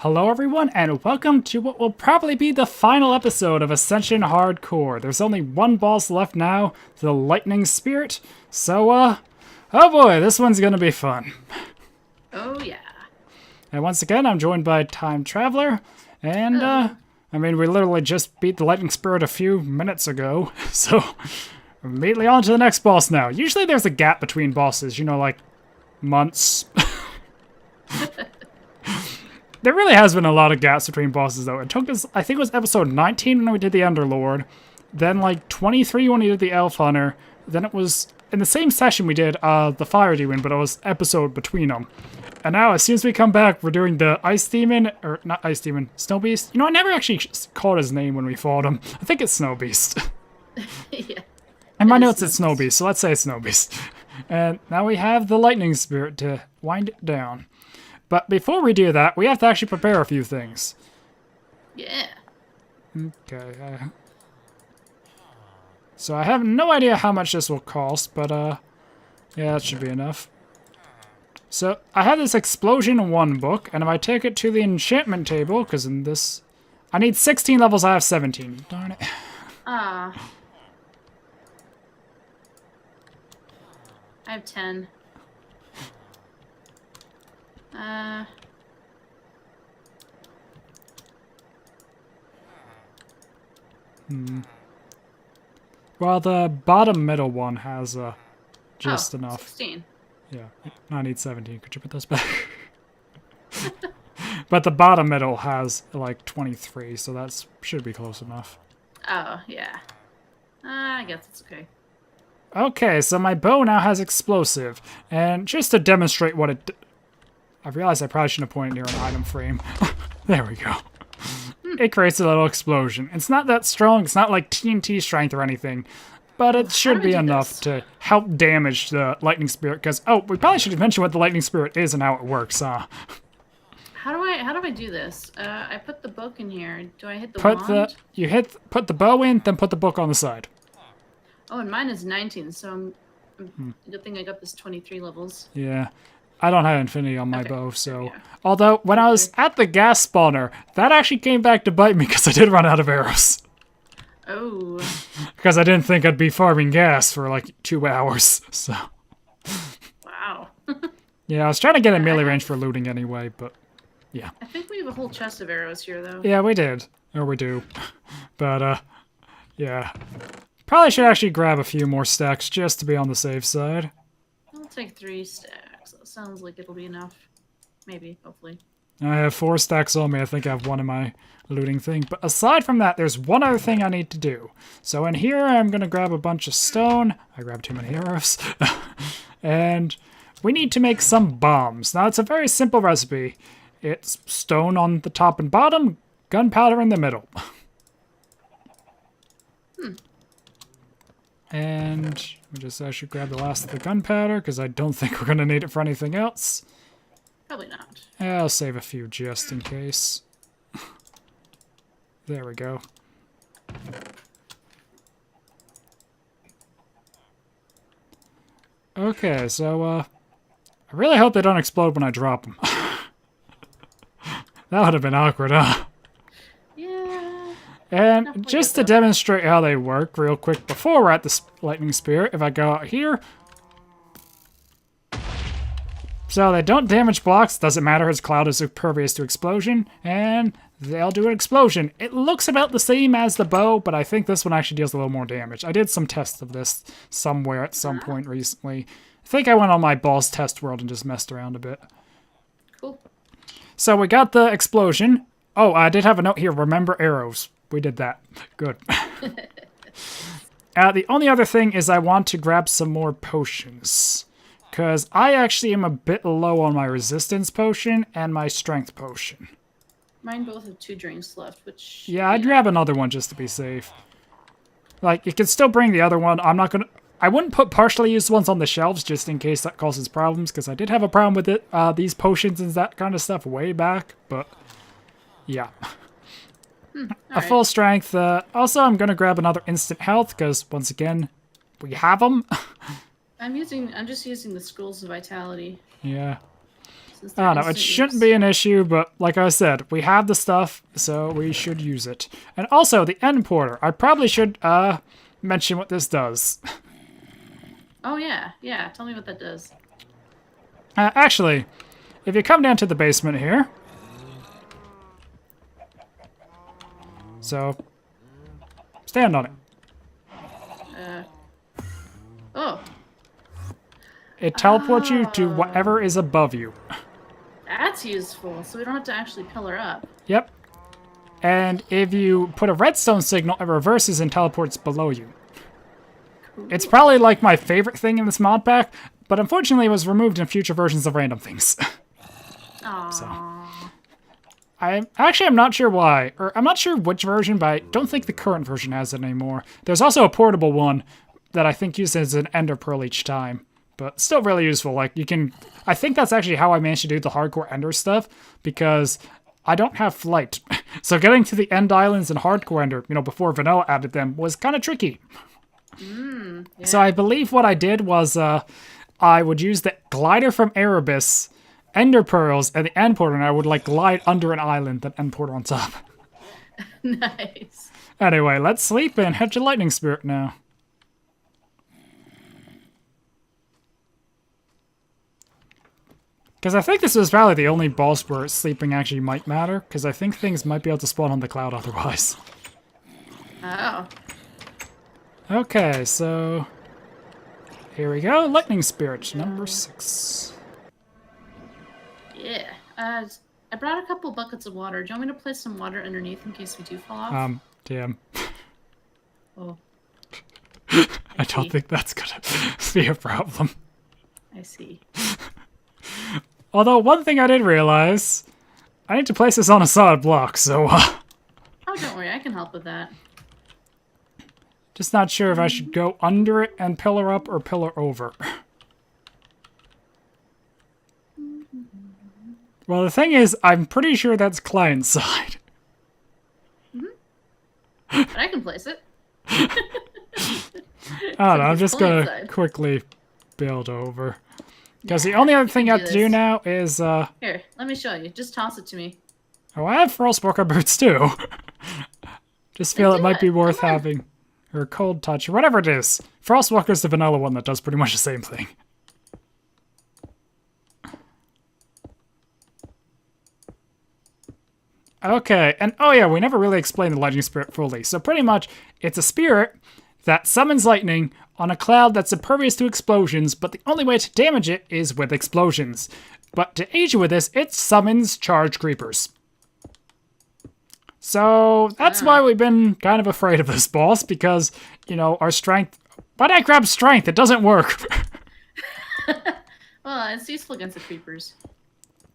Hello everyone, and welcome to what will probably be the final episode of Ascension Hardcore. There's only one boss left now, the Lightning Spirit, so, oh boy, this one's gonna be fun. Oh yeah. And once again, I'm joined by Time Traveler, and, we literally just beat the Lightning Spirit a few minutes ago, so immediately on to the next boss now. Usually there's a gap between bosses, you know, like, months. There really has been a lot of gaps between bosses, though. It took us, I think it was episode 19 when we did the Underlord, then like 23 when we did the Elf Hunter, then it was in the same session we did the Fire Demon, but it was episode between them. And now, as soon as we come back, we're doing the Ice Demon, or not Ice Demon, Snow Beast. You know, I never actually called his name when we fought him. I think it's Snow Beast. Yeah. In my notes, it's Snow Beast, so let's say Snow Beast. And now we have the Lightning Spirit to wind it down. But before we do that, we have to actually prepare a few things. Yeah. Okay. So I have no idea how much this will cost, but yeah, that should be enough. So I have this Explosion 1 book, and if I take it to the enchantment table, because in this... I need 16 levels, I have 17. Darn it. I have 10. Well, the bottom middle one has just enough. 16. Yeah, I need 17. Could you put those back? But the bottom middle has like 23, so that should be close enough. Oh, yeah. I guess it's okay. Okay, so my bow now has explosive, and just to demonstrate what it... I realized I probably shouldn't have pointed near an item frame. There we go. It creates a little explosion. It's not that strong, it's not like TNT strength or anything, but it should be enough to help damage the Lightning Spirit, because, oh, we probably should have mentioned what the Lightning Spirit is and how it works, huh? How do I do this? I put the book in here. Do I hit the wand? Put the bow in, then put the book on the side. Oh, and mine is 19, so good thing I got this 23 levels. Yeah. I don't have infinity on my bow, so... Although, when I was at the gas spawner, that actually came back to bite me because I did run out of arrows. Oh. Because I didn't think I'd be farming gas for like 2 hours, so... Wow. Yeah, I was trying to get a melee range for looting anyway, but... Yeah. I think we have a whole chest of arrows here, though. Yeah, we did. Or we do. But, yeah. Probably should actually grab a few more stacks just to be on the safe side. I'll take 3 stacks. That sounds like it'll be enough. Maybe, hopefully. I have 4 stacks on me. I think I have 1 in my looting thing. But aside from that, there's one other thing I need to do. So in here, I'm going to grab a bunch of stone. I grabbed too many arrows. And we need to make some bombs. Now, it's a very simple recipe. It's stone on the top and bottom, gunpowder in the middle. And we just actually grab the last of the gunpowder, because I don't think we're going to need it for anything else. Probably not. I'll save a few just in case. There we go. Okay, so, I really hope they don't explode when I drop them. That would have been awkward, huh? Yeah. And just to demonstrate how they work real quick before we're at the Lightning Spirit, if I go out here... So they don't damage blocks, doesn't matter, his cloud is impervious to explosion, and they'll do an explosion. It looks about the same as the bow, but I think this one actually deals a little more damage. I did some tests of this somewhere at some point recently. I think I went on my boss test world and just messed around a bit. Cool. So we got the explosion. Oh, I did have a note here, remember arrows. We did that. Good. The only other thing is I want to grab some more potions. Because I actually am a bit low on my resistance potion and my strength potion. Mine both have 2 drinks left, which... Yeah, I'd grab another one just to be safe. Like, you can still bring the other one. I'm not gonna... I wouldn't put partially used ones on the shelves just in case that causes problems, because I did have a problem with it, these potions and that kind of stuff way back, but... Yeah. A full strength. Also, I'm gonna grab another instant health, because, once again, we have them. I'm just using the Scrolls of Vitality. Yeah. So Since I they're don't know, it instant shouldn't use. be an issue, but like I said, we have the stuff, so we should use it. And also, the end porter. I probably should mention what this does. Oh yeah, yeah. Tell me what that does. Actually, if you come down to the basement here, so stand on it. Oh, It teleports you to whatever is above you. that's useful. So we don't have to actually pillar up. Yep. And if you put a redstone signal, it reverses and teleports below you. Cool. It's probably like my favorite thing in this mod pack, but unfortunately it was removed in future versions of random things. Aww. I'm not sure why, or I'm not sure which version, but I don't think the current version has it anymore. There's also a portable one that I think uses an ender pearl each time, but still really useful. Like you can, I think that's actually how I managed to do the hardcore ender stuff, because I don't have flight. So getting to the end islands in hardcore ender, before vanilla added them, was kind of tricky. Yeah. So I believe what I did was I would use the glider from Erebus, ender pearls, and the end porter, and I would like glide under an island, then end porter on top. Nice. Anyway, let's sleep and head to lightning spirit now. Because I think this is probably the only boss where sleeping actually might matter, because I think things might be able to spawn on the cloud otherwise. Oh. Okay, so here we go. Lightning spirit number 6. Yeah. I brought a couple buckets of water. Do you want me to place some water underneath in case we do fall off? Damn. Oh. I don't think that's gonna be a problem. I see. Although, one thing I did realize, I need to place this on a solid block, so, Oh, don't worry. I can help with that. just not sure if I should go under it and pillar up or pillar over. Well, the thing is, I'm pretty sure that's client side. But I can place it. I don't know, I'm it's just gonna client side. quickly build over. Because the only other thing I have to do now is, Here, let me show you. Just toss it to me. oh, I have Frostwalker boots too. Just feel Then it do might be it. worth Come on. having. Or Cold Touch, or whatever it is. Frostwalker's the vanilla one that does pretty much the same thing. Okay, and oh yeah, we never really explained the lightning spirit fully. So pretty much, it's a spirit that summons lightning on a cloud that's impervious to explosions, but the only way to damage it is with explosions. But to aid you with this, it summons charge creepers. So that's why we've been kind of afraid of this boss, because, our strength... Why'd I grab strength? It doesn't work. Well, it's useful against the creepers.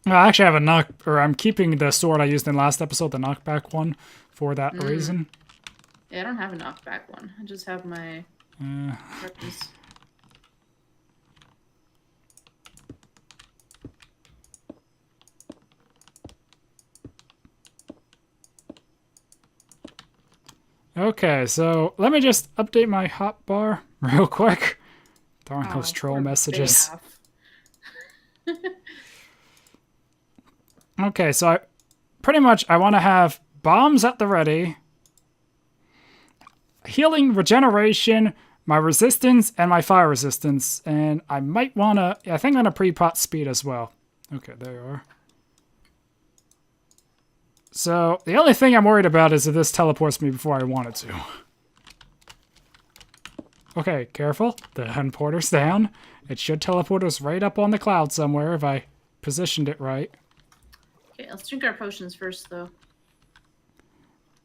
I actually have I'm keeping the sword I used in last episode, the knockback one, for that reason. Yeah, I don't have a knockback one. I just have my weapons. Okay, so let me just update my hotbar real quick. Darn those troll poor messages. Beowulf. Okay, so I want to have bombs at the ready, healing, regeneration, my resistance, and my fire resistance. And I might want to, I think I'm going to pre-pot speed as well. Okay, there you are. So the only thing I'm worried about is if this teleports me before I want it to. Okay, careful. The end porter's down. It should teleport us right up on the cloud somewhere if I positioned it right. Okay, let's drink our potions first, though.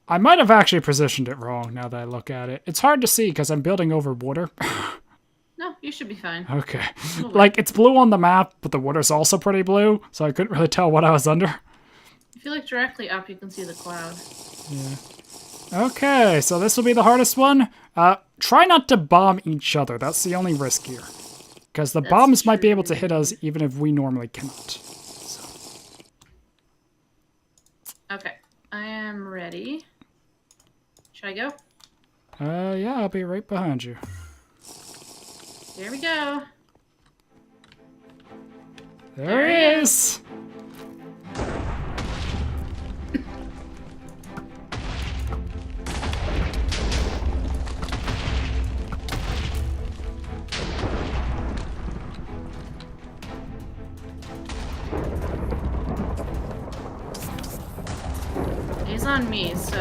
I might have actually positioned it wrong now that I look at it. It's hard to see because I'm building over water. No, you should be fine. Okay. Like, it's blue on the map, but the water's also pretty blue, so I couldn't really tell what I was under. If you look directly up, you can see the cloud. Yeah. Okay, so this will be the hardest one. Try not to bomb each other. That's the only risk here. Because the bombs might be able to hit us even if we normally cannot. Okay, I am ready. Should I go? Yeah, I'll be right behind you. Here we go. There he is! on me, so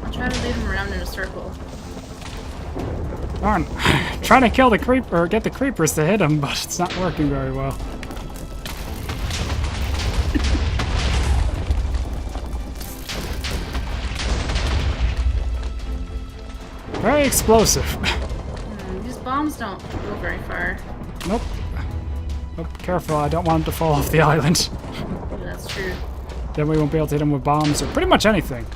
I'll try to lead him around in a circle. Darn. Trying to kill the creeper, or get the creepers to hit him, but it's not working very well. Very explosive. These bombs don't go very far. Nope. Oh, careful, I don't want him to fall off the island. That's true. Then we won't be able to hit him with bombs or pretty much anything.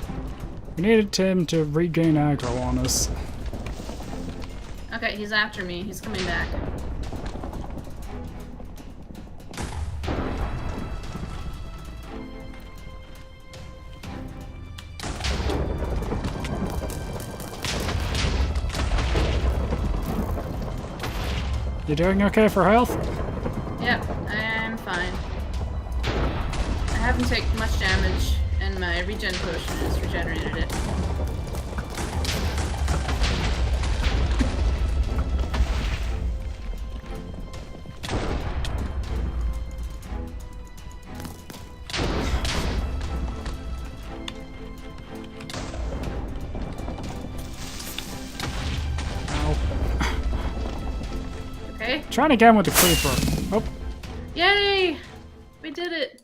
We needed him to regain aggro on us. Okay, he's after me. He's coming back. You doing okay for health? Yep, I'm fine. I haven't taken much damage, and my regen potion has regenerated it. Okay. Trying again with the creeper. Oh, Yay! We did it!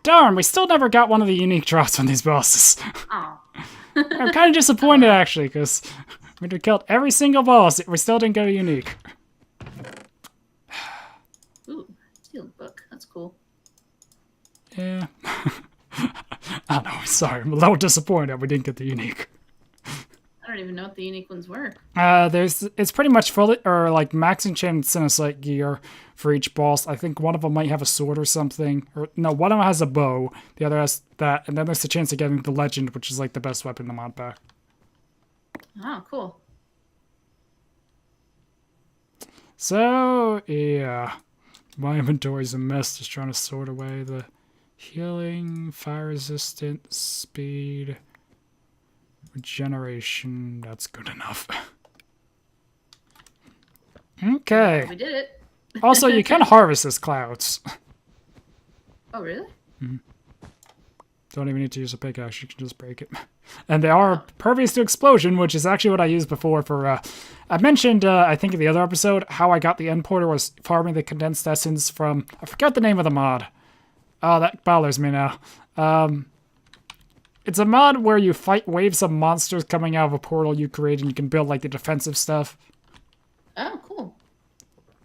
darn, we still never got one of the unique drops on these bosses. Oh. I'm kind of disappointed actually, because we'd have killed every single boss, we still didn't get a unique. Ooh, sealed book. That's cool. Yeah. I know, sorry, I'm a little disappointed we didn't get the unique. I don't even know what the unique ones were. It's pretty much fully, or like max enchanted Cinesite gear for each boss. I think one of them might have a sword or something. Or no, one of them has a bow, the other has that, and then there's the chance of getting the legend, which is like the best weapon in the mod pack. Oh, cool. So, yeah. My inventory's a mess, just trying to sort away the healing, fire resistance, speed, regeneration. That's good enough. Okay. We did it. Also, you can harvest as clouds. Oh, really? Don't even need to use a pickaxe, you can just break it. And they are pervious to explosion, which is actually what I used before for, I mentioned, I think in the other episode, how I got the end porter was farming the condensed essence from, I forgot the name of the mod. Oh, that bothers me now. It's a mod where you fight waves of monsters coming out of a portal you create and you can build, like, the defensive stuff. Oh, cool.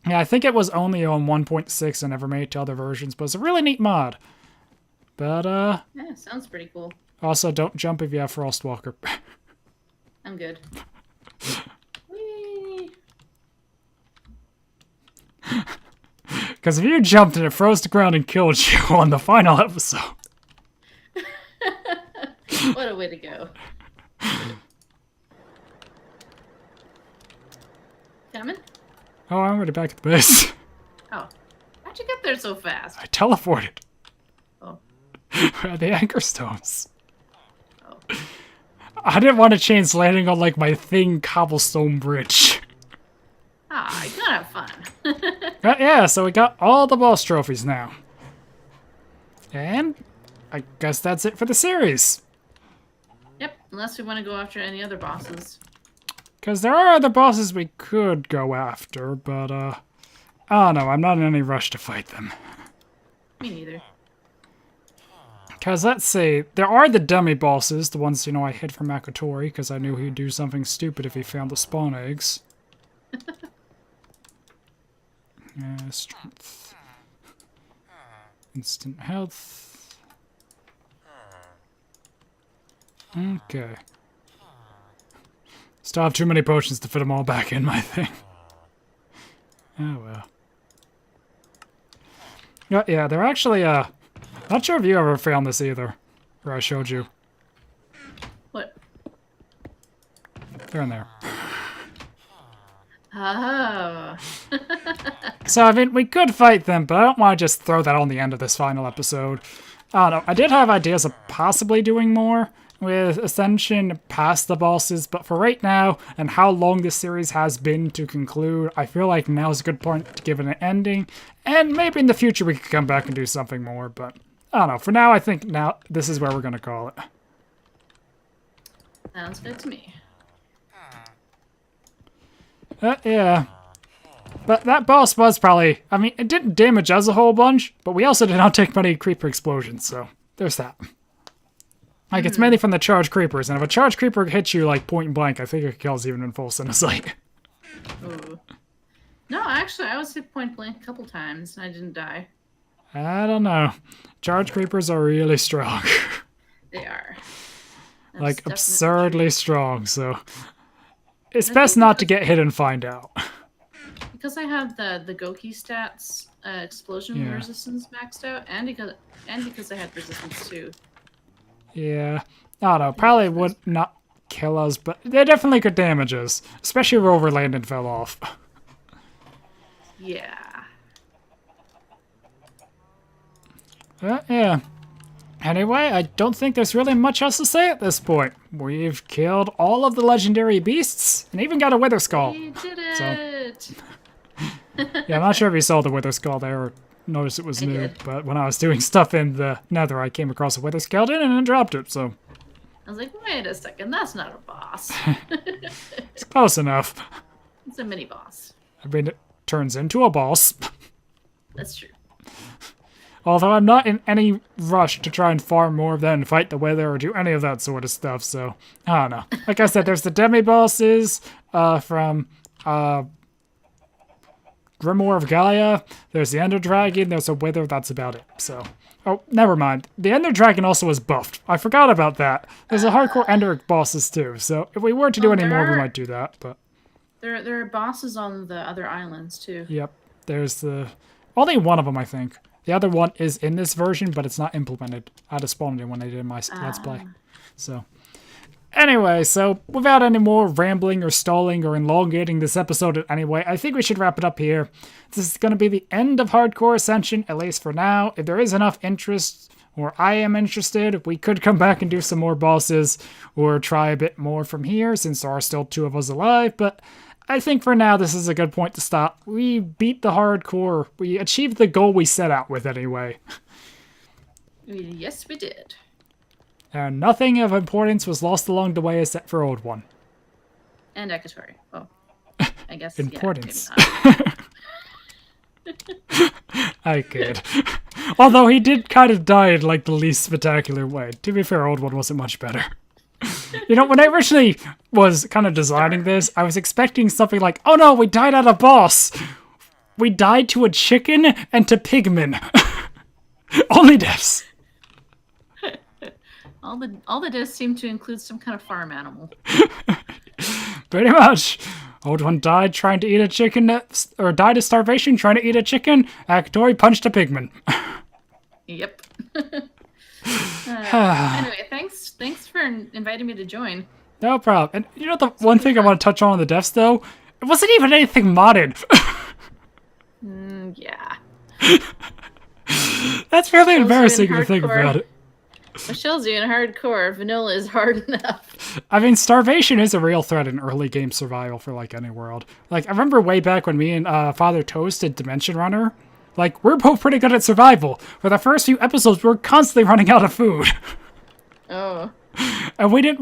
Yeah, I think it was only on 1.6 and never made it to other versions, but it's a really neat mod. But, Yeah, sounds pretty cool. also, don't jump if you have Frostwalker. I'm good. Whee! Because if you jumped and it froze the ground and killed you on the final episode. What a way to go. Coming? Oh, I'm already back at the base. Oh. How'd you get there so fast? I teleported. Oh. Where are the anchor stones? Oh. I didn't want to chance landing on, like, my thin cobblestone bridge. Ah, you gotta have fun. Yeah, so we got all the boss trophies now. And I guess that's it for the series. Yep, unless we want to go after any other bosses. Because there are other bosses we could go after, but, I don't know, I'm not in any rush to fight them. Me neither. Because, let's see, there are the dummy bosses, the ones, you know, I hid from Makotori, because I knew he'd do something stupid if he found the spawn eggs. Strength. Instant health. Okay. Still have too many potions to fit them all back in my thing. Oh well. Yeah, they're actually, not sure if you ever found this either. Or I showed you. What? They're in there. Oh. So, I mean, we could fight them, but I don't want to just throw that on the end of this final episode. I don't know. I did have ideas of possibly doing more with Ascension past the bosses, but for right now, and how long this series has been to conclude, I feel like now's a good point to give it an ending, and maybe in the future we could come back and do something more, but I don't know. For now, I think now this is where we're going to call it. Sounds good to me. Yeah. But that boss was probably... I mean, it didn't damage us a whole bunch, but we also did not take many creeper explosions, so there's that. Like, it's mainly from the charged creepers, and if a charged creeper hits you, like, point blank, I think it kills even in full sight. Ooh. No, actually, I was hit point blank a couple times, and I didn't die. I don't know. Charged creepers are really strong. They are. That's like, definitely absurdly true. strong, so... It's best not to get hit and find out. Because I have the Goki stats, explosion Yeah. resistance maxed out, and because I had resistance too. Yeah. I don't know. Probably would not kill us, but they definitely could damage us. Especially if Rover landed fell off. Yeah. Yeah. Anyway, I don't think there's really much else to say at this point. We've killed all of the legendary beasts, and even got a Wither Skull. We did it! Yeah, I'm not sure if you saw the Wither Skull there or noticed it was I new, did. but when I was doing stuff in the Nether, I came across a Wither Skeleton and then dropped it, so I was like, wait a second, that's not a boss. it's close enough. It's a mini boss. I mean, it turns into a boss. That's true. Although I'm not in any rush to try and farm more of them and fight the Wither or do any of that sort of stuff, so I don't know. Like I said, there's the demi-bosses from Grimoire of Gaia, there's the Ender Dragon, there's a Wither, that's about it, so... Oh, never mind. The Ender Dragon also was buffed. I forgot about that. There's a hardcore Ender bosses too, so if we were to do any more, we might do that, but... There are bosses on the other islands too. Yep, there's the... Only one of them, I think. The other one is in this version, but it's not implemented. I just spawned it when I did my Let's Play. So... Anyway, so without any more rambling or stalling or elongating this episode anyway, I think we should wrap it up here. This is going to be the end of Hardcore Ascension, at least for now. If there is enough interest, or I am interested, we could come back and do some more bosses, or try a bit more from here, since there are still 2 of us alive, but I think for now this is a good point to stop. We beat the Hardcore. We achieved the goal we set out with anyway. Yes, we did. And nothing of importance was lost along the way except for Old One. And Akatori. Well, I guess. Importance. Yeah, I kid. Although he did kind of die in like the least spectacular way. To be fair, Old One wasn't much better. You know, when I originally was kind of designing this, I was expecting something like, oh no, we died at a boss. We died to a chicken and to pigmen. Only deaths. all the deaths seem to include some kind of farm animal. Pretty much. Old One died trying to eat a chicken, or died of starvation trying to eat a chicken. Akatori punched a pigman. Yep. Anyway, thanks for inviting me to join. No problem. And you know the one thing I want to touch on the deaths though? It wasn't even anything modded. Yeah. That's really embarrassing in to think hardcore. about it. Michelle's in hardcore. Vanilla is hard enough. I mean, starvation is a real threat in early game survival for, like, any world. Like, I remember way back when me and Father Toast did Dimension Runner. Like, we're both pretty good at survival. For the first few episodes, we were constantly running out of food. Oh. And we didn't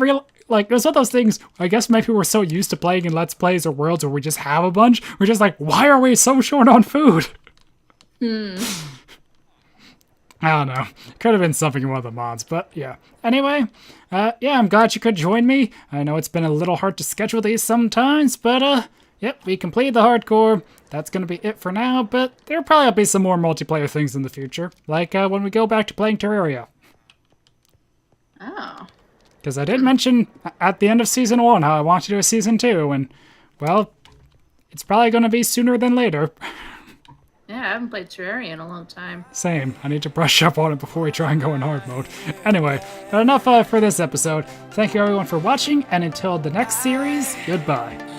like, it was one of those things, I guess maybe we're so used to playing in Let's Plays or worlds where we just have a bunch. We're just like, why are we so short on food? I don't know. Could have been something in one of the mods, but yeah. Anyway, yeah, I'm glad you could join me. I know it's been a little hard to schedule these sometimes, but yep, we completed the hardcore. That's going to be it for now, but there'll probably be some more multiplayer things in the future, like when we go back to playing Terraria. Oh. Because I did mention at the end of Season 1 how I want to do a Season 2, and, well, it's probably going to be sooner than later. Yeah, I haven't played Terraria in a long time. Same. I need to brush up on it before we try and go in hard mode. Anyway, but enough for this episode. Thank you everyone for watching, and until the next series, goodbye.